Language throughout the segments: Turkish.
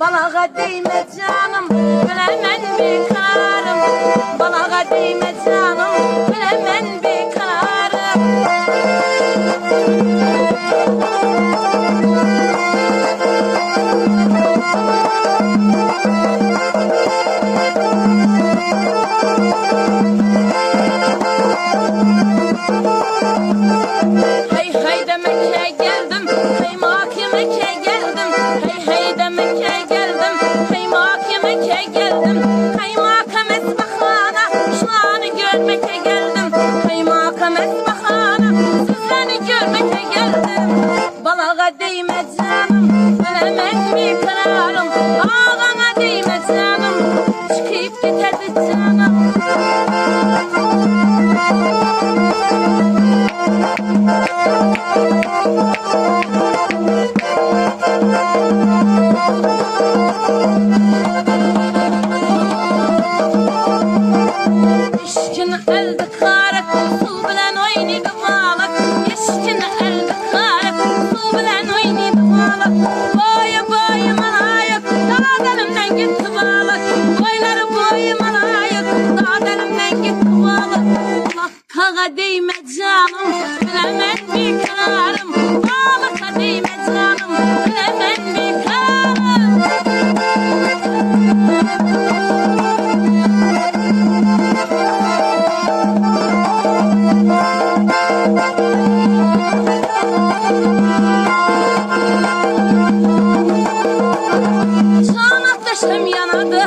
Balağa değme canım, bilemen bir kararım. Balağa değme canım, bilemen bir kararım. Hey hey demekle geldim, kaymak yemekle geldim. Hey hey demekle geldim, kaymak yemekle geldim. Kaymaka mesbahana, şuanı görmekle geldim. Kaymaka mesbahana, sizleri görmekle geldim. Balağa değme canım, bilemen bir kararım. Ağana değme canım, çıkıp giderdi canım. Eşkin elde karık, su bilen oynaydı balık. Eşkin elde karık, su bilen oynaydı balık. Boyum alayık, dağ delimden gitti balık. Boyları boyum alayık, dağ delimden gitti balık. Balığa değme canım, bilemen bir kararım. Balığa değme canım, bilemen bir kararım. Can ateşim yanadı,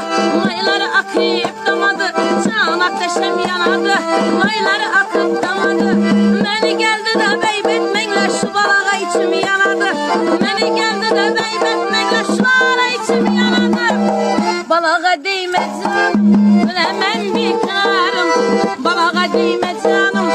mayları akıp damadı. Can ateşim yanadı, mayları akıp damadı. Beni geldi de beybetmekle şu balağa içim yanadı. Beni geldi de beybetmekle şu balağa içim yanadı. Balağa değme canım, bilemen bir kararım. Balağa değme canım,